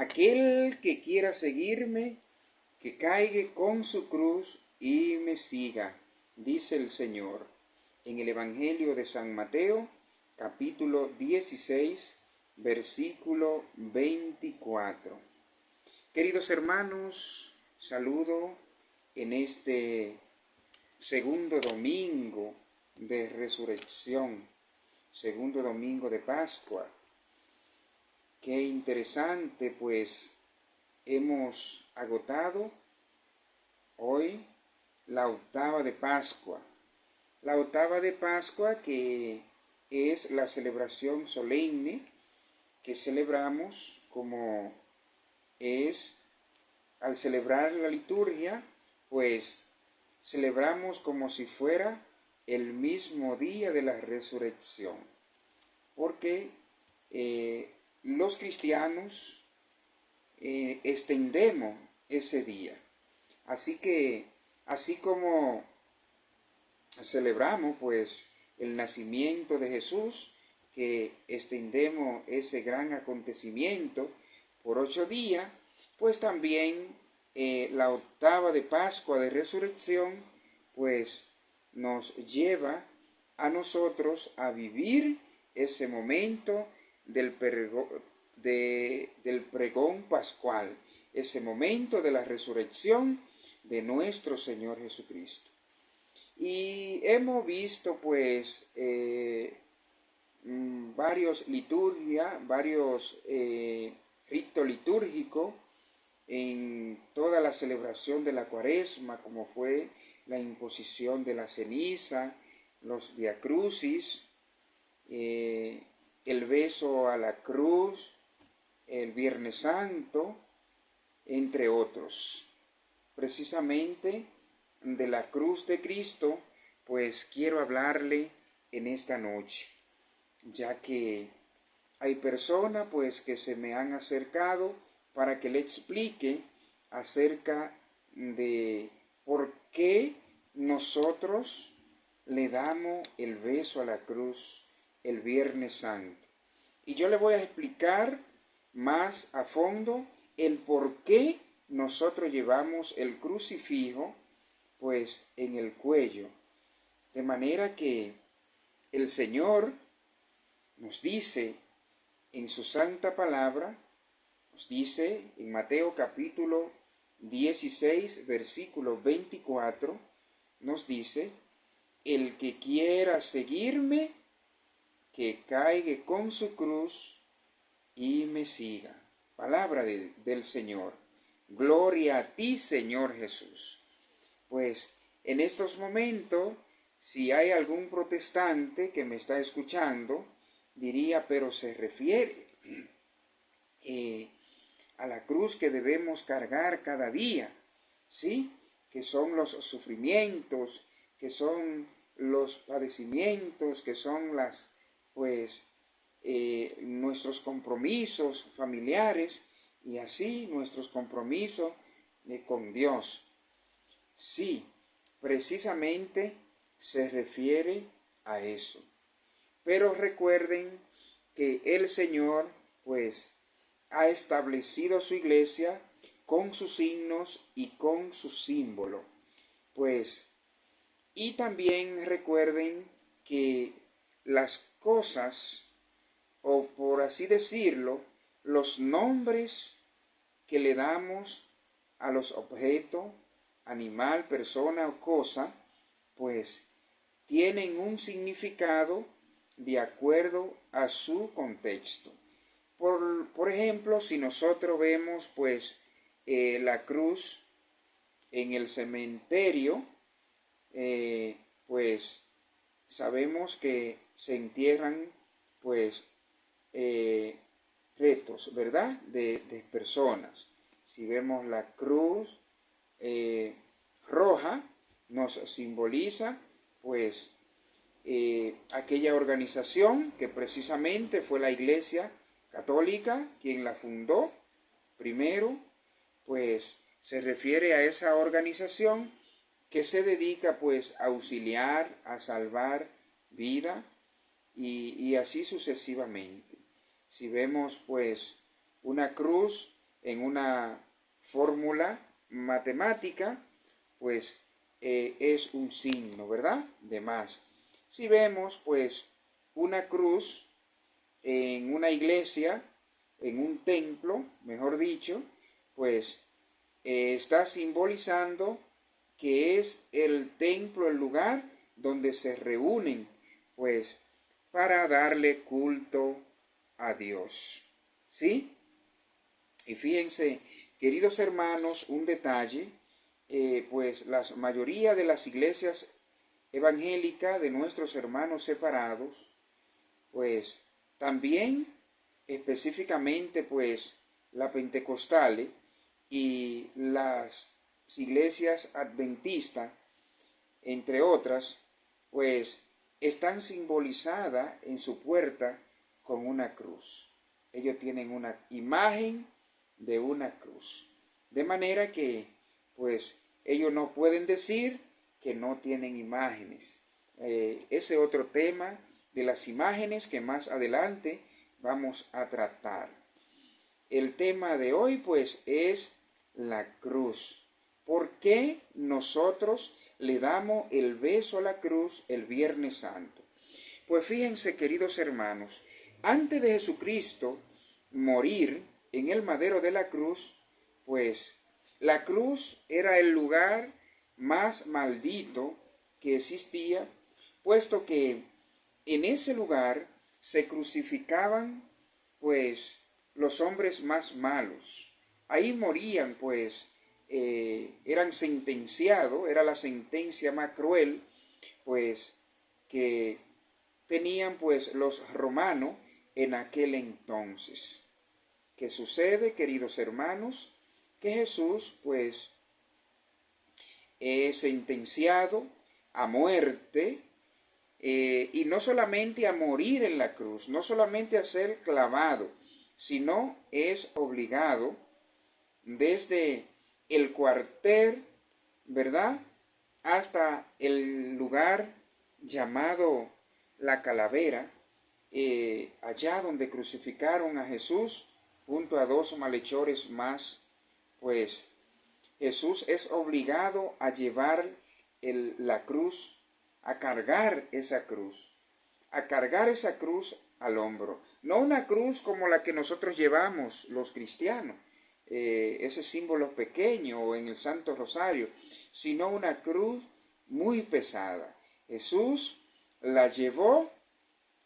Aquel que quiera seguirme, que caiga con su cruz y me siga, dice el Señor en el Evangelio de San Mateo, capítulo 16, versículo 24. Queridos hermanos, saludo en este segundo domingo de resurrección, segundo domingo de Pascua. Qué interesante, pues hemos agotado hoy la octava de Pascua. La octava de Pascua, que es la celebración solemne que celebramos, como es al celebrar la liturgia, pues celebramos como si fuera el mismo día de la resurrección, porque los cristianos extendemos ese día. Así que, así como celebramos pues el nacimiento de Jesús, que extendemos ese gran acontecimiento por 8 días, pues también la octava de Pascua de Resurrección, pues nos lleva a nosotros a vivir ese momento del pregón pascual, ese momento de la resurrección de nuestro Señor Jesucristo. Y hemos visto pues varios ritos litúrgicos en toda la celebración de la Cuaresma, como fue la imposición de la ceniza, los viacrucis, el beso a la cruz, el Viernes Santo, entre otros. Precisamente de la cruz de Cristo, pues quiero hablarle en esta noche, ya que hay personas pues que se me han acercado para que le explique acerca de por qué nosotros le damos el beso a la cruz el Viernes Santo. Y yo le voy a explicar más a fondo el por qué nosotros llevamos el crucifijo pues en el cuello. De manera que el Señor nos dice en su santa palabra, nos dice en Mateo capítulo 16, versículo 24, nos dice: el que quiera seguirme, que caiga con su cruz y me siga. Palabra del Señor. Gloria a ti, Señor Jesús. Pues en estos momentos, si hay algún protestante que me está escuchando, diría, pero se refiere a la cruz que debemos cargar cada día, ¿sí? Que son los sufrimientos, que son los padecimientos, que son nuestros compromisos familiares y así nuestros compromisos con Dios. Sí, precisamente se refiere a eso. Pero recuerden que el Señor pues ha establecido su iglesia con sus signos y con sus símbolos. Pues, y también recuerden que las cosas, o por así decirlo, los nombres que le damos a los objetos, animal, persona o cosa, pues tienen un significado de acuerdo a su contexto. Por ejemplo, si nosotros vemos pues la cruz en el cementerio, pues sabemos que se entierran pues restos, ¿verdad? De personas. Si vemos la cruz roja, nos simboliza pues aquella organización que precisamente fue la Iglesia Católica quien la fundó primero, pues se refiere a esa organización que se dedica pues a auxiliar, a salvar vida y así sucesivamente. Si vemos pues una cruz en una fórmula matemática, pues es un signo, ¿verdad? De más. Si vemos, pues, una cruz en una iglesia, en un templo, mejor dicho, pues está simbolizando que es el templo, el lugar donde se reúnen, pues, para darle culto a Dios. ¿Sí? Y fíjense, queridos hermanos, un detalle, pues la mayoría de las iglesias evangélicas de nuestros hermanos separados, pues también específicamente pues la pentecostales y las iglesias adventistas, entre otras, pues están simbolizadas en su puerta con una cruz. Ellos tienen una imagen de una cruz. De manera que, pues, ellos no pueden decir que no tienen imágenes. Ese otro tema de las imágenes que más adelante vamos a tratar. El tema de hoy, pues, es la cruz. ¿Por qué nosotros le damos el beso a la cruz el Viernes Santo? Pues fíjense, queridos hermanos, antes de Jesucristo morir en el madero de la cruz, pues la cruz era el lugar más maldito que existía, puesto que en ese lugar se crucificaban pues los hombres más malos. Ahí morían pues, eran sentenciados, era la sentencia más cruel pues que tenían pues los romanos en aquel entonces. ¿Qué sucede, queridos hermanos? Que Jesús pues es sentenciado a muerte, y no solamente a morir en la cruz, no solamente a ser clavado, sino es obligado desde el cuartel, ¿verdad?, hasta el lugar llamado la Calavera, allá donde crucificaron a Jesús junto a dos malhechores más, pues Jesús es obligado a llevar la cruz, a cargar esa cruz al hombro. No una cruz como la que nosotros llevamos los cristianos, ese símbolo pequeño en el Santo Rosario, sino una cruz muy pesada. Jesús la llevó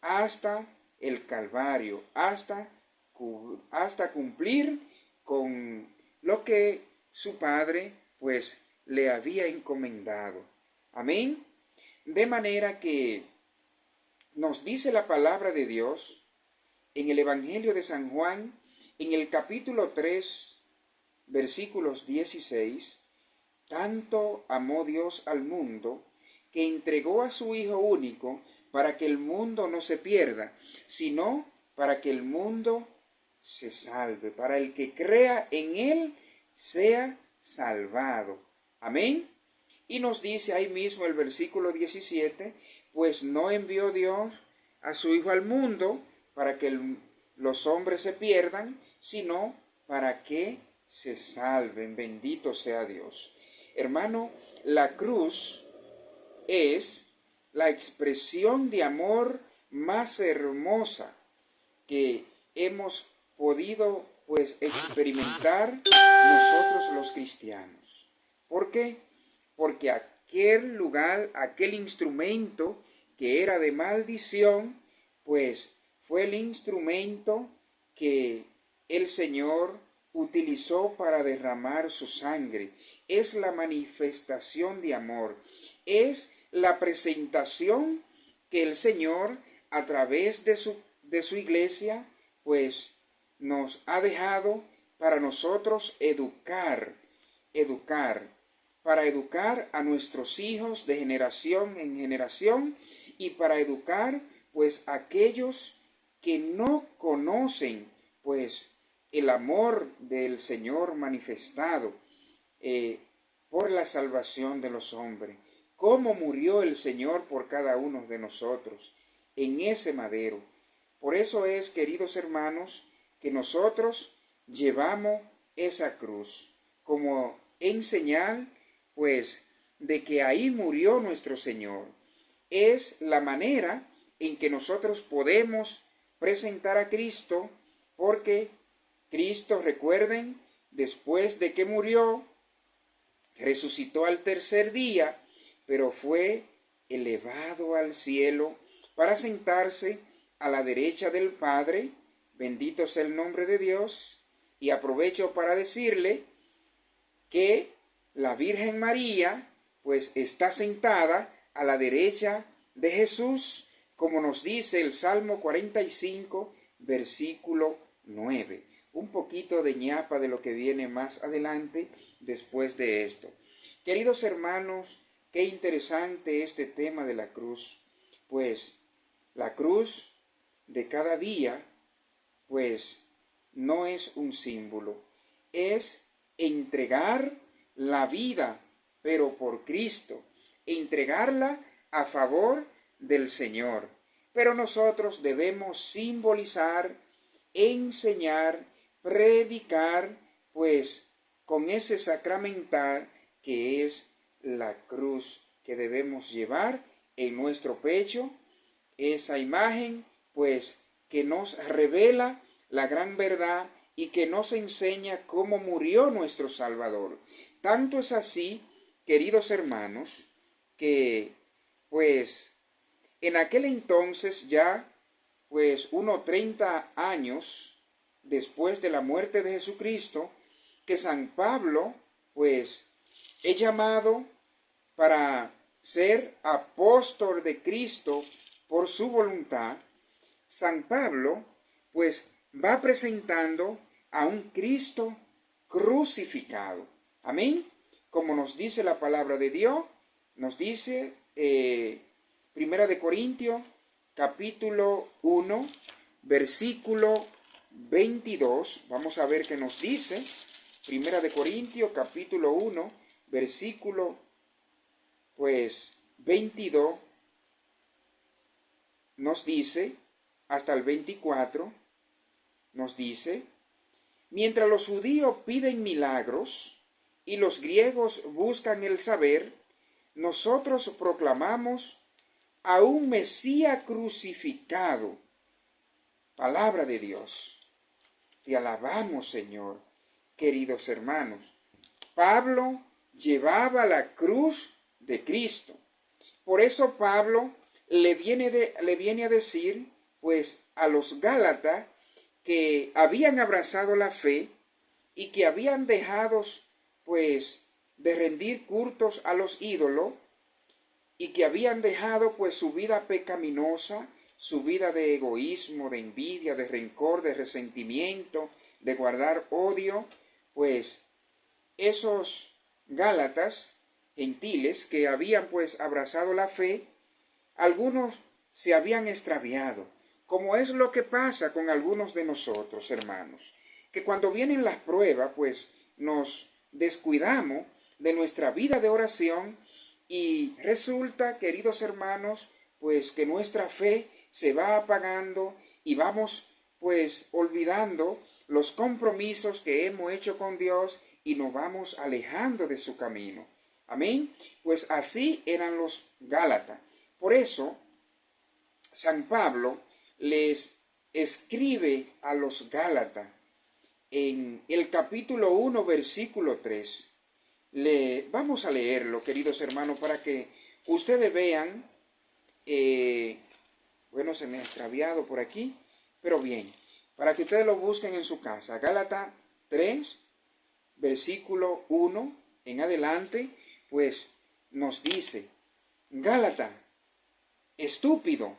hasta el Calvario, hasta cumplir con lo que su Padre pues le había encomendado. Amén. De manera que nos dice la palabra de Dios en el Evangelio de San Juan, en el capítulo 3, versículos 16, tanto amó Dios al mundo que entregó a su Hijo único para que el mundo no se pierda, sino para que el mundo se salve, para el que crea en Él sea salvado. Amén. Y nos dice ahí mismo el versículo 17, pues no envió Dios a su Hijo al mundo para que los hombres se pierdan, sino para que se salven. Bendito sea Dios. Hermano, la cruz es la expresión de amor más hermosa que hemos podido pues experimentar nosotros los cristianos. ¿Por qué? Porque aquel lugar, aquel instrumento que era de maldición, pues fue el instrumento que el Señor utilizó para derramar su sangre. Es la manifestación de amor, es la presentación que el Señor a través de su iglesia pues nos ha dejado para nosotros para educar a nuestros hijos de generación en generación y para educar pues a aquellos que no conocen pues el amor del Señor manifestado por la salvación de los hombres. Cómo murió el Señor por cada uno de nosotros en ese madero. Por eso es, queridos hermanos, que nosotros llevamos esa cruz, como en señal, pues, de que ahí murió nuestro Señor. Es la manera en que nosotros podemos presentar a Cristo, porque Cristo, recuerden, después de que murió, resucitó al tercer día, pero fue elevado al cielo para sentarse a la derecha del Padre. Bendito sea el nombre de Dios. Y aprovecho para decirle que la Virgen María pues está sentada a la derecha de Jesús, como nos dice el Salmo 45, versículo 9. Un poquito de ñapa de lo que viene más adelante después de esto. Queridos hermanos, qué interesante este tema de la cruz. Pues la cruz de cada día, pues no es un símbolo, es entregar la vida, pero por Cristo, entregarla a favor del Señor. Pero nosotros debemos simbolizar, enseñar, predicar, pues con ese sacramental que es la cruz que debemos llevar en nuestro pecho, esa imagen, pues, que nos revela la gran verdad y que nos enseña cómo murió nuestro Salvador. Tanto es así, queridos hermanos, que, pues, en aquel entonces ya, pues, 30 años después de la muerte de Jesucristo, que San Pablo, pues, es llamado para ser apóstol de Cristo por su voluntad. San Pablo, pues, va presentando a un Cristo crucificado. Amén. Como nos dice la palabra de Dios, nos dice Primera de Corintios, capítulo 1, versículo 22. Vamos a ver qué nos dice. Primera de Corintios, capítulo 1, versículo, pues, 22. Nos dice, hasta el 24, nos dice: mientras los judíos piden milagros y los griegos buscan el saber, nosotros proclamamos a un Mesías crucificado. Palabra de Dios. Te alabamos, Señor. Queridos hermanos, Pablo llevaba la cruz de Cristo. Por eso Pablo le viene a decir, pues, a los Gálatas, que habían abrazado la fe y que habían dejado, pues, de rendir cultos a los ídolos, y que habían dejado, pues, su vida pecaminosa, su vida de egoísmo, de envidia, de rencor, de resentimiento, de guardar odio. Pues esos Gálatas gentiles que habían, pues, abrazado la fe, algunos se habían extraviado, como es lo que pasa con algunos de nosotros, hermanos, que cuando vienen las pruebas, pues nos descuidamos de nuestra vida de oración y resulta, queridos hermanos, pues que nuestra fe se va apagando y vamos, pues, olvidando los compromisos que hemos hecho con Dios y nos vamos alejando de su camino. Amén. Pues así eran los Gálatas. Por eso, San Pablo les escribe a los Gálatas en el capítulo 1, versículo 3. Vamos a leerlo, queridos hermanos, para que ustedes vean. Bueno, se me ha extraviado por aquí, pero bien, para que ustedes lo busquen en su casa. Gálatas 3, versículo 1 en adelante, pues nos dice: Gálatas, estúpido,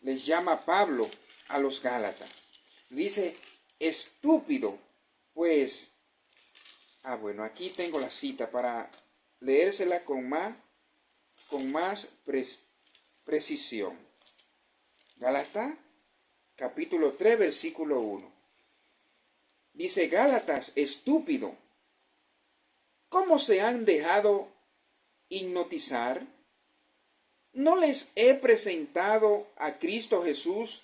les llama Pablo a los Gálatas. Dice, estúpido, pues, bueno, aquí tengo la cita para leérsela con más precisión. Gálatas, capítulo 3, versículo 1. Dice, Gálatas, estúpido, ¿cómo se han dejado hipnotizar? ¿No les he presentado a Cristo Jesús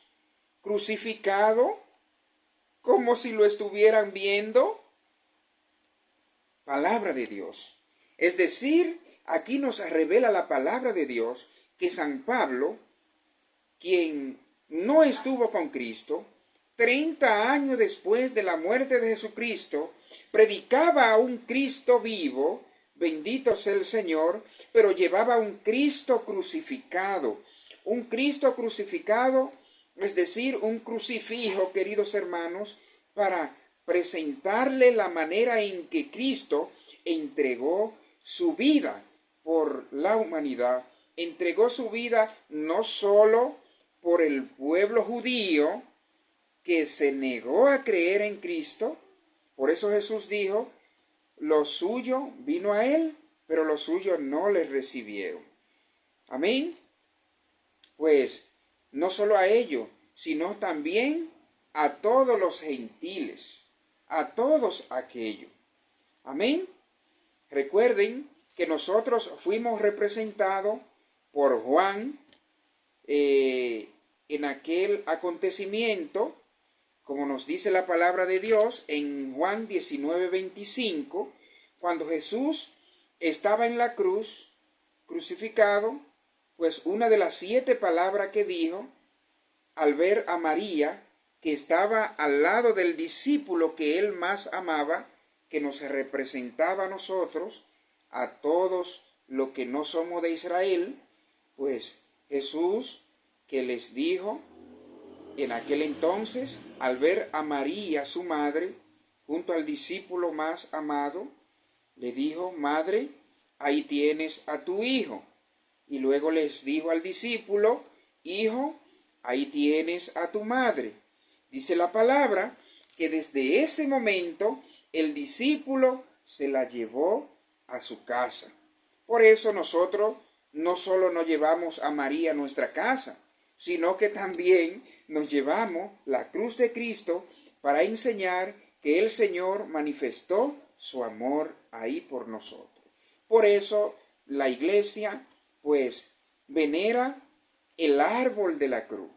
crucificado como si lo estuvieran viendo? palabra de Dios. Es decir, aquí nos revela la palabra de Dios que San Pablo, quien no estuvo con Cristo, 30 años después de la muerte de Jesucristo, predicaba a un Cristo vivo, bendito sea el Señor, pero llevaba un Cristo crucificado, es decir, un crucifijo, queridos hermanos, para presentarle la manera en que Cristo entregó su vida por la humanidad, entregó su vida no solo por el pueblo judío que se negó a creer en Cristo. Por eso Jesús dijo, lo suyo vino a él, pero los suyos no le recibieron. Amén. Pues no solo a ellos, sino también a todos los gentiles, a todos aquellos. Amén. Recuerden que nosotros fuimos representados por Juan en aquel acontecimiento, como nos dice la palabra de Dios en Juan 19:25, cuando Jesús estaba en la cruz, crucificado, pues una de las 7 palabras que dijo, al ver a María, que estaba al lado del discípulo que él más amaba, que nos representaba a nosotros, a todos los que no somos de Israel, pues Jesús que les dijo en aquel entonces, al ver a María, su madre, junto al discípulo más amado, le dijo, madre, ahí tienes a tu hijo. Y luego les dijo al discípulo, hijo, ahí tienes a tu madre. Dice la palabra que desde ese momento el discípulo se la llevó a su casa. Por eso nosotros no solo nos llevamos a María a nuestra casa, sino que también nos llevamos la cruz de Cristo para enseñar que el Señor manifestó su amor ahí por nosotros. Por eso la iglesia pues venera el árbol de la cruz.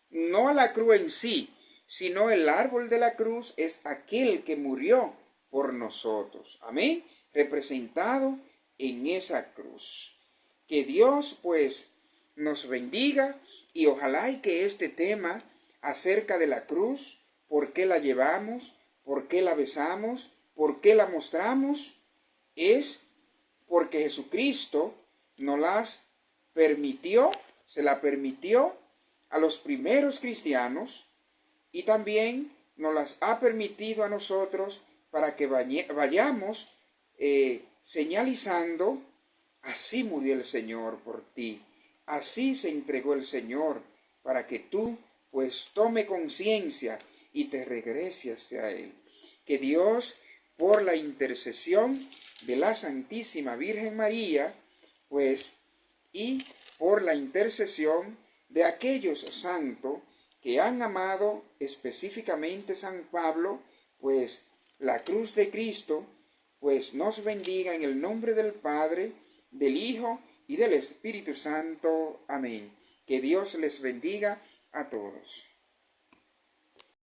No a la cruz en sí, sino el árbol de la cruz es aquel que murió por nosotros. Amén. Representado en esa cruz. Que Dios pues nos bendiga y ojalá y que este tema acerca de la cruz, por qué la llevamos, por qué la besamos, por qué la mostramos, es porque Jesucristo nos las permitió, se la permitió a los primeros cristianos y también nos las ha permitido a nosotros para que vayamos señalizando, así murió el Señor por ti, así se entregó el Señor para que tú pues tome conciencia y te regreses hacia Él. Que Dios, por la intercesión de la Santísima Virgen María, pues, y por la intercesión de aquellos santos que han amado específicamente San Pablo, pues, la cruz de Cristo, pues nos bendiga en el nombre del Padre, del Hijo y del Espíritu Santo. Amén. Que Dios les bendiga a todos.